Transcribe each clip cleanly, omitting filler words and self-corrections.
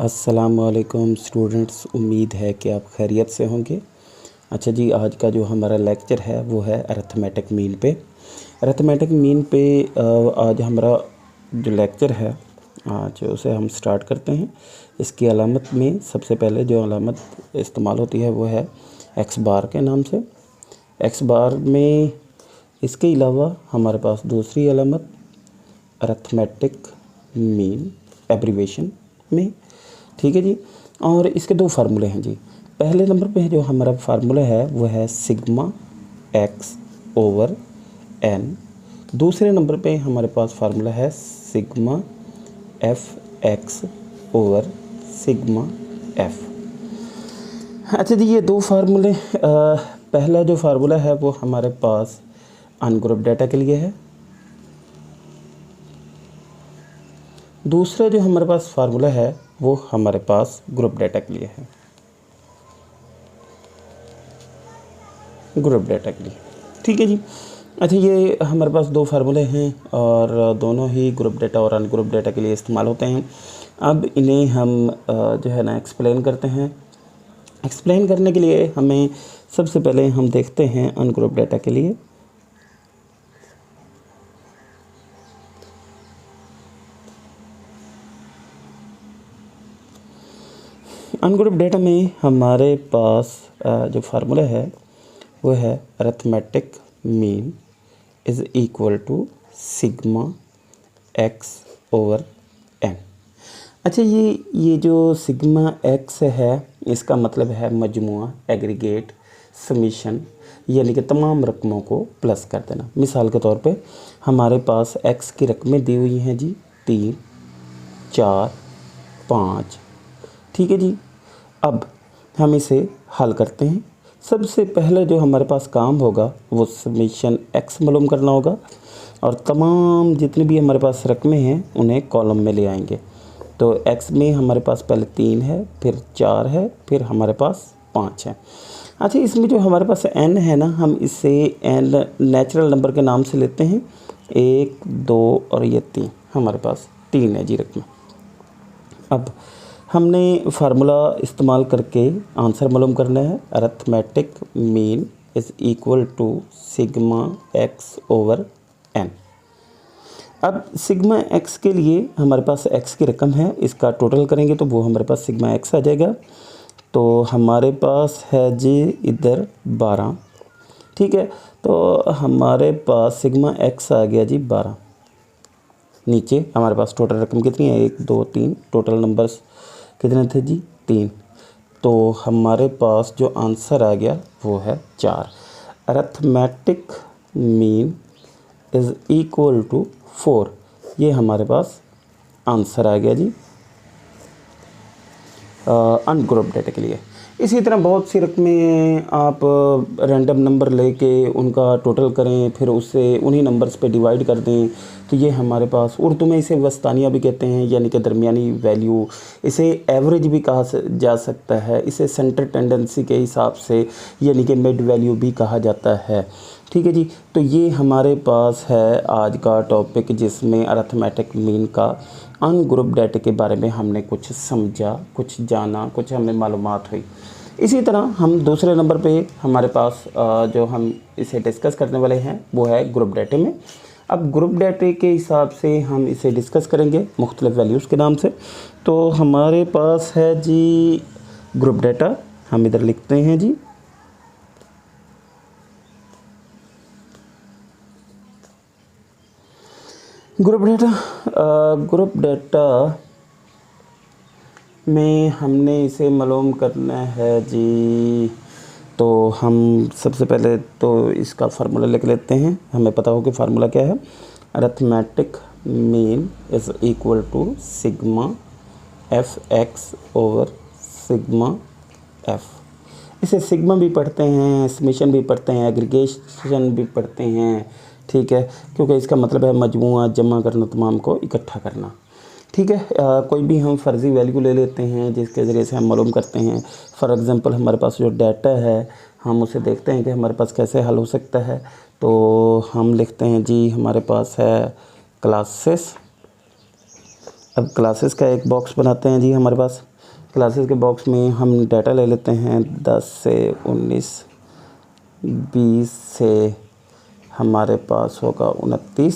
अस्सलामुअलैकुम स्टूडेंट्स, उम्मीद है कि आप खैरियत से होंगे। अच्छा जी, आज का जो हमारा लेक्चर है वो है अरिथमेटिक मीन पे। अरिथमेटिक मीन पे आज हमारा जो लेक्चर है आज उसे हम स्टार्ट करते हैं। इसकी अलामत में सबसे पहले जो अलामत इस्तेमाल होती है वो है एक्स बार के नाम से। एक्स बार में इसके अलावा हमारे पास दूसरी अलामत अरिथमेटिक मीन एब्रीवेशन में, ठीक है जी। और इसके दो फार्मूले हैं जी। पहले नंबर पे जो हमारा फार्मूला है वो है सिग्मा एक्स ओवर एन। दूसरे नंबर पे हमारे पास फार्मूला है sigma F X over sigma F. अच्छा जी, ये दो फार्मूले, पहला जो फार्मूला है वो हमारे पास अनग्रुप डाटा के लिए है। दूसरा जो हमारे पास फार्मूला है वो हमारे पास ग्रुप डाटा के लिए है, ग्रुप डाटा के लिए, ठीक है जी। अच्छा, ये हमारे पास दो फार्मूले हैं और दोनों ही ग्रुप डाटा और अनग्रुप डाटा के लिए इस्तेमाल होते हैं। अब इन्हें हम जो है ना एक्सप्लेन करते हैं। एक्सप्लेन करने के लिए हमें सबसे पहले हम देखते हैं अनग्रुप डाटा के लिए। अनग्रुप डाटा में हमारे पास जो फार्मूला है वो है arithmetic mean is equal to sigma X over N. अच्छा, ये जो सिग्मा एक्स है इसका मतलब है मजमुआ, एग्रीगेट, समीशन, यानी कि तमाम रकमों को प्लस कर देना। मिसाल के तौर पे हमारे पास एक्स की रकमें दी हुई हैं जी 3, 4, 5, ठीक है जी। अब हम इसे हल करते हैं। सबसे पहले जो हमारे पास काम होगा वो समीशन एक्स मालूम करना होगा और तमाम जितनी भी हमारे पास रकमें हैं उन्हें कॉलम में ले आएंगे। तो एक्स में हमारे पास पहले 3 है, फिर 4 है, फिर हमारे पास 5 है। अच्छा, इसमें जो हमारे पास n है ना, हम इसे n नेचुरल नंबर के नाम से लेते हैं। 1, 2 और ये 3, हमारे पास 3 है जी रकमें। अब हमने फार्मूला इस्तेमाल करके आंसर मालूम करना है। Arithmetic mean is equal to sigma X over N. अब सिग्मा एक्स के लिए हमारे पास एक्स की रकम है, इसका टोटल करेंगे तो वो हमारे पास सिग्मा एक्स आ जाएगा। तो हमारे पास है जी इधर 12, ठीक है। तो हमारे पास सिग्मा एक्स आ गया जी 12। नीचे हमारे पास टोटल रकम कितनी है, 1, 2, 3, टोटल नंबर्स कितने थे जी 3। तो हमारे पास जो आंसर आ गया वो है 4। Arithmetic mean is equal to 4, ये हमारे पास आंसर आ गया जी अनग्रुप डाटा के लिए। इसी तरह बहुत सी रकमें आप रैंडम नंबर लेके उनका टोटल करें, फिर उससे उन्हीं नंबर्स पे डिवाइड कर दें, तो ये हमारे पास उर्दू में इसे वस्तानिया भी कहते हैं, यानी कि दरमियानी वैल्यू। इसे एवरेज भी कहा जा सकता है, इसे सेंटर टेंडेंसी के हिसाब से यानी कि मिड वैल्यू भी कहा जाता है, ठीक है जी। तो ये हमारे पास है आज का टॉपिक जिसमें अरिथमेटिक मीन का अनग्रुप डाटा के बारे में हमने कुछ समझा, कुछ जाना, कुछ हमें मालूमात हुई। इसी तरह हम दूसरे नंबर पे हमारे पास जो हम इसे डिस्कस करने वाले हैं वो है ग्रुप डाटे में। अब ग्रुप डाटे के हिसाब से हम इसे डिस्कस करेंगे मुख्तलिफ वैल्यूज़ के नाम से। तो हमारे पास है जी ग्रुप डाटा, हम इधर लिखते हैं जी ग्रुप डाटा। ग्रुप डाटा में हमने इसे मालूम करना है जी। तो हम सबसे पहले तो इसका फार्मूला लिख लेते हैं, हमें पता हो कि फार्मूला क्या है। Arithmetic mean is equal to sigma F X over sigma F. इसे सिग्मा भी पढ़ते हैं, समेशन भी पढ़ते हैं, एग्रीगेशन भी पढ़ते हैं, ठीक है, क्योंकि इसका मतलब है मजमुआ, जमा करना, तमाम को इकट्ठा करना, ठीक है। कोई भी हम फ़र्ज़ी वैल्यू ले लेते हैं जिसके ज़रिए से हम मालूम करते हैं। फॉर एग्ज़ाम्पल हमारे पास जो डाटा है हम उसे देखते हैं कि हमारे पास कैसे हल हो सकता है। तो हम लिखते हैं जी हमारे पास है क्लासेस। अब क्लासेस का एक बॉक्स बनाते हैं जी हमारे पास। क्लासेस के बॉक्स में हम डाटा ले लेते हैं 10 से 19, 20 से हमारे पास होगा 29,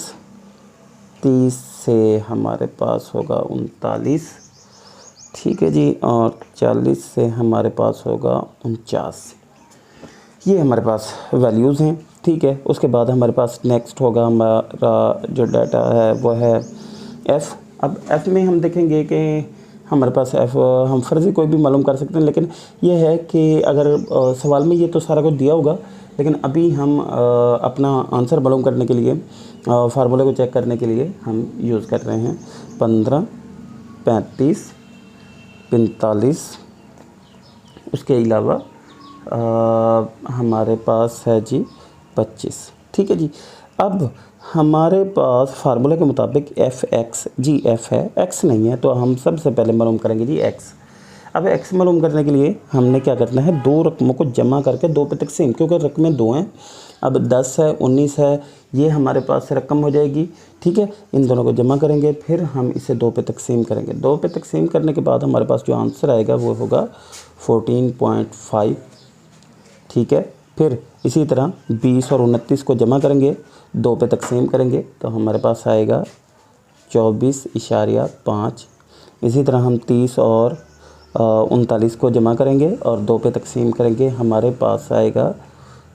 30 से हमारे पास होगा 39, ठीक है जी, और 40 से हमारे पास होगा 49। ये हमारे पास वैल्यूज़ हैं, ठीक है। उसके बाद हमारे पास नेक्स्ट होगा हमारा जो डाटा है वो है एफ़। अब एफ़ में हम देखेंगे कि हमारे पास एफ़ हम फर्जी कोई भी मालूम कर सकते हैं, लेकिन ये है कि अगर सवाल में ये तो सारा कुछ दिया होगा, लेकिन अभी हम अपना आंसर मालूम करने के लिए फार्मूले को चेक करने के लिए हम यूज़ कर रहे हैं 15, 35, 45। उसके अलावा हमारे पास है जी 25, ठीक है जी। अब हमारे पास फार्मूले के मुताबिक एफ़ एक्स जी एफ़ है, एक्स नहीं है, तो हम सबसे पहले मालूम करेंगे जी एक्स। अब एक्स मालूम करने के लिए हमने क्या करना है, दो रकमों को जमा करके दो पे तकसीम, क्योंकि रकमें दो हैं। अब 10 है, 19 है, ये हमारे पास रकम हो जाएगी, ठीक है। इन दोनों को जमा करेंगे, फिर हम इसे दो पे तकसीम करेंगे। दो पे तकसीम करने के बाद हमारे पास जो आंसर आएगा वो होगा 14.5, ठीक है। फिर इसी तरह 20 और 29 को जमा करेंगे, दो पे तकसीम करेंगे तो हमारे पास आएगा 24.5। इसी तरह हम 30 और 39 को जमा करेंगे और दो पे तकसीम करेंगे, हमारे पास आएगा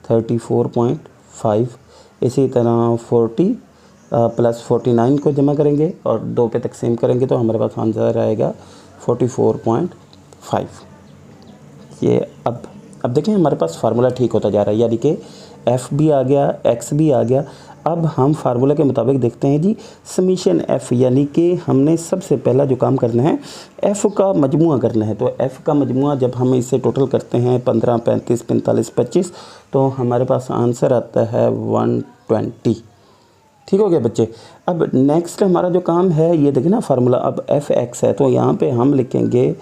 34.5। इसी तरह 40 प्लस 49 को जमा करेंगे और दो पे तकसीम करेंगे तो हमारे पास आंसर आएगा 44.5। ये अब देखें हमारे पास फार्मूला ठीक होता जा रहा है, यानी कि एफ़ भी आ गया, एक्स भी आ गया। अब हम फार्मूला के मुताबिक देखते हैं जी समीशन एफ़, यानी कि हमने सबसे पहला जो काम करना है एफ़ का मजमुआ करना है। तो एफ़ का मजमुआ जब हम इसे टोटल करते हैं 15, 35, 45, 25, तो हमारे पास आंसर आता है 120। ठीक हो गया बच्चे। अब नेक्स्ट हमारा जो काम है ये देखिए ना फार्मूला, अब एफ़ एक्स है तो यहाँ पे हम लिखेंगे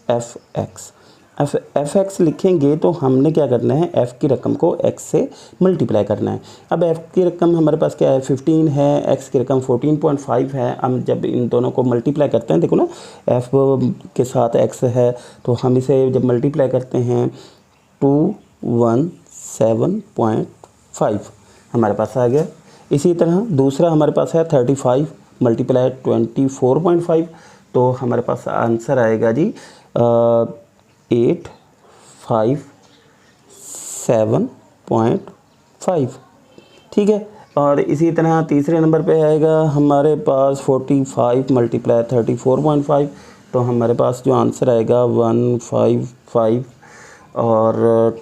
एफ़ एक्स। एफ़ एक्स लिखेंगे तो हमने क्या करना है, एफ़ की रकम को एक्स से मल्टीप्लाई करना है। अब एफ़ की रकम हमारे पास क्या है 15 है, एक्स की रकम 14.5 है। हम जब इन दोनों को मल्टीप्लाई करते हैं, देखो ना एफ़ के साथ एक्स है तो हम इसे जब मल्टीप्लाई करते हैं 217.5 हमारे पास आ गया। इसी तरह दूसरा हमारे पास है 35 मल्टीप्लाई 24.5, तो हमारे पास आंसर आएगा जी 857.5, ठीक है। और इसी तरह तीसरे नंबर पे आएगा हमारे पास 45 मल्टीप्लाई 34.5, तो हमारे पास जो आंसर आएगा 155 और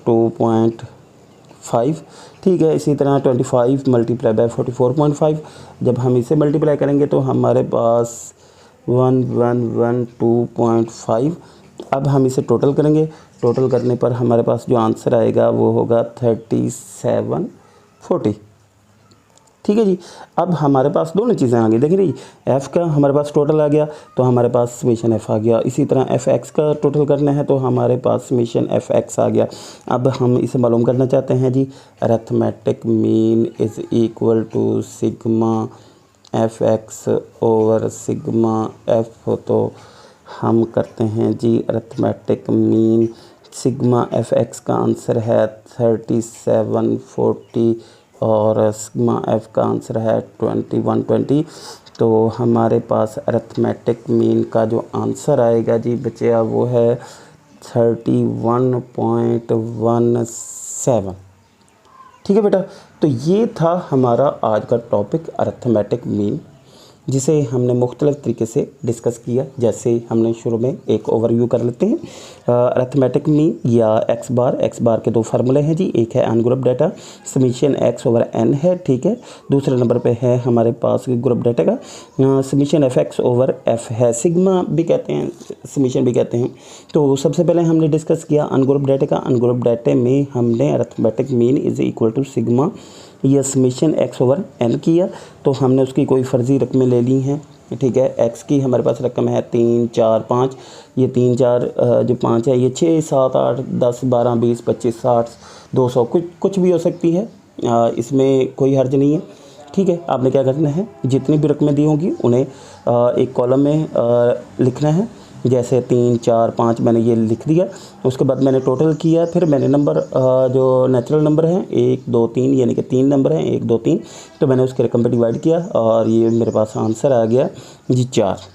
2.5, ठीक है। इसी तरह 25 मल्टीप्लाई बाय 44.5, जब हम इसे मल्टीप्लाई करेंगे तो हमारे पास 1112.5। अब हम इसे टोटल करेंगे, टोटल करने पर हमारे पास जो आंसर आएगा वो होगा 3740, ठीक है जी। अब हमारे पास दोनों चीज़ें आ गई, देखिए नहीं एफ़ का हमारे पास टोटल आ गया तो हमारे पास समीशन एफ़ आ गया। इसी तरह एफ़ एक्स का टोटल करना है तो हमारे पास समीशन एफ़ एक्स आ गया। अब हम इसे मालूम करना चाहते हैं जी arithmetic mean is equal to sigma F X over sigma F, तो हम करते हैं जी arithmetic mean. Sigma F X का आंसर है 3740 और सिग्मा एफ़ का आंसर है 2120, तो हमारे पास अरिथमेटिक मीन का जो आंसर आएगा जी बच्चे वो है 31.17, ठीक है बेटा। तो ये था हमारा आज का टॉपिक अरिथमेटिक मीन, जिसे हमने मुख्तलिफ़ तरीके से डिस्कस किया। जैसे हमने शुरू में एक ओवरव्यू कर लेते हैं। अरिथमेटिक मीन या एक्स बार के दो फार्मूले हैं जी, एक है ungroup data summation X over N है, ठीक है। दूसरे नंबर पे है हमारे पास ग्रुप डाटा का summation F X over F है, सिग्मा भी कहते हैं, समीशन भी कहते हैं। तो सबसे पहले हमने डिस्कस किया अनग्रुप डाटा का। अनग्रुप डाटे में हमने arithmetic mean is equal to sigma या समीशन एक्स ओवर एन किया, तो हमने उसकी कोई फ़र्ज़ी रकमें ले ली हैं, ठीक है। एक्स की हमारे पास रकम है 3, 4, 5, ये 3, 4 जो 5 है ये 6, 7, 8, 10, 12, 20, 25, 60, 200 कुछ भी हो सकती है, इसमें कोई हर्ज नहीं है, ठीक है। आपने क्या करना है जितनी भी रकमें दी होंगी उन्हें एक कॉलम में लिखना है जैसे 3 4 5 मैंने ये लिख दिया। उसके बाद मैंने टोटल किया, फिर मैंने नंबर जो नेचुरल नंबर हैं 1 2 3 यानी कि 3 नंबर हैं 1 2 3, तो मैंने उसके रकम पर डिवाइड किया और ये मेरे पास आंसर आ गया जी 4।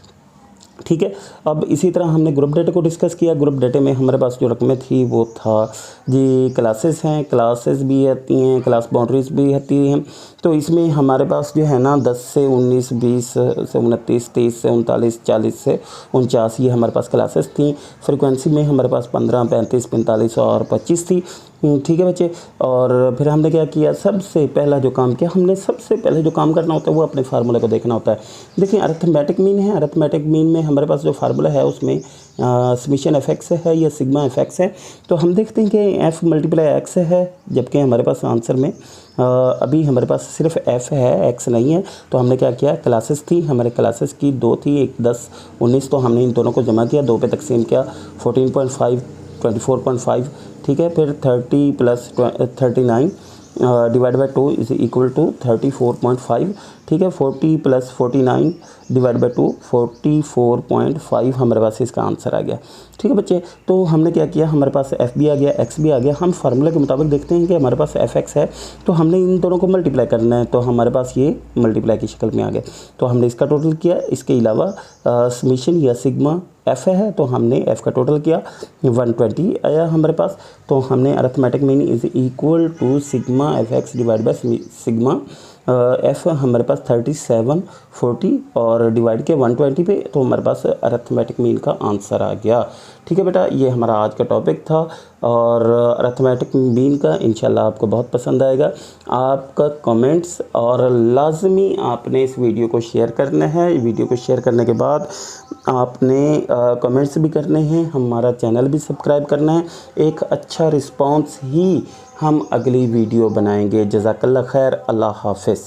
ठीक है। अब इसी तरह हमने ग्रुप डेटा को डिस्कस किया। ग्रुप डेटे में हमारे पास जो रकमें थी वो था जी क्लासेस हैं, क्लासेस भी आती हैं, क्लास बाउंड्रीज भी आती हैं। तो इसमें हमारे पास जो है ना 10 से 19 20 से 29 30 से 39 40 से 49 ये हमारे पास क्लासेस थी। फ्रीक्वेंसी में हमारे पास 15 35 45 और 25 थी। ठीक है बच्चे। और फिर हमने क्या किया, सबसे पहला जो काम किया, हमने सबसे पहले जो काम करना होता है वो अपने फार्मूले को देखना होता है। देखिए अरिथमेटिक मीन है, अरिथमेटिक मीन में हमारे पास जो फार्मूला है उसमें समेशन एफ एक्स है या सिग्मा एफ एक्स है। तो हम देखते हैं कि एफ मल्टीप्लाई एक्स है, जबकि हमारे पास आंसर में अभी हमारे पास सिर्फ एफ है, एक्स नहीं है। तो हमने क्या किया, क्लासेस थी हमारे, क्लासेस की 2 थी, एक 10 19, तो हमने इन दोनों को जमा किया, 2 पे तकसीम किया, 14.5 24.5। ठीक है। फिर 30 plus 39 divide by 2 is equal to 34.5। ठीक है। 40 प्लस 49 डिवाइड बाई 2 44.5 हमारे पास इसका आंसर आ गया। ठीक है बच्चे। तो हमने क्या किया, हमारे पास एफ भी आ गया, एक्स भी आ गया। हम फार्मूले के मुताबिक देखते हैं कि हमारे पास एफ एक्स है, तो हमने इन दोनों को मल्टीप्लाई करना है, तो हमारे पास ये मल्टीप्लाई की शक्ल में आ गया। तो हमने इसका टोटल किया। इसके अलावा समेशन या सिग्मा एफ है, तो हमने एफ का टोटल किया, 120 आया हमारे पास। तो हमने arithmetic mean is equal to sigma F X divide by sigma F हमारे पास 37 40 और डिवाइड के 120 पे, तो हमारे पास अरिथमेटिक मीन का आंसर आ गया। ठीक है बेटा, ये हमारा आज का टॉपिक था और अरिथमेटिक मीन का इंशाल्लाह आपको बहुत पसंद आएगा। आपका कमेंट्स और लाजमी आपने इस वीडियो को शेयर करना है। वीडियो को शेयर करने के बाद आपने कमेंट्स भी करने हैं, हमारा चैनल भी सब्सक्राइब करना है। एक अच्छा रिस्पांस ही हम अगली वीडियो बनाएंगे। जज़ाकल्लाह खैर, अल्लाह हाफ़िज़।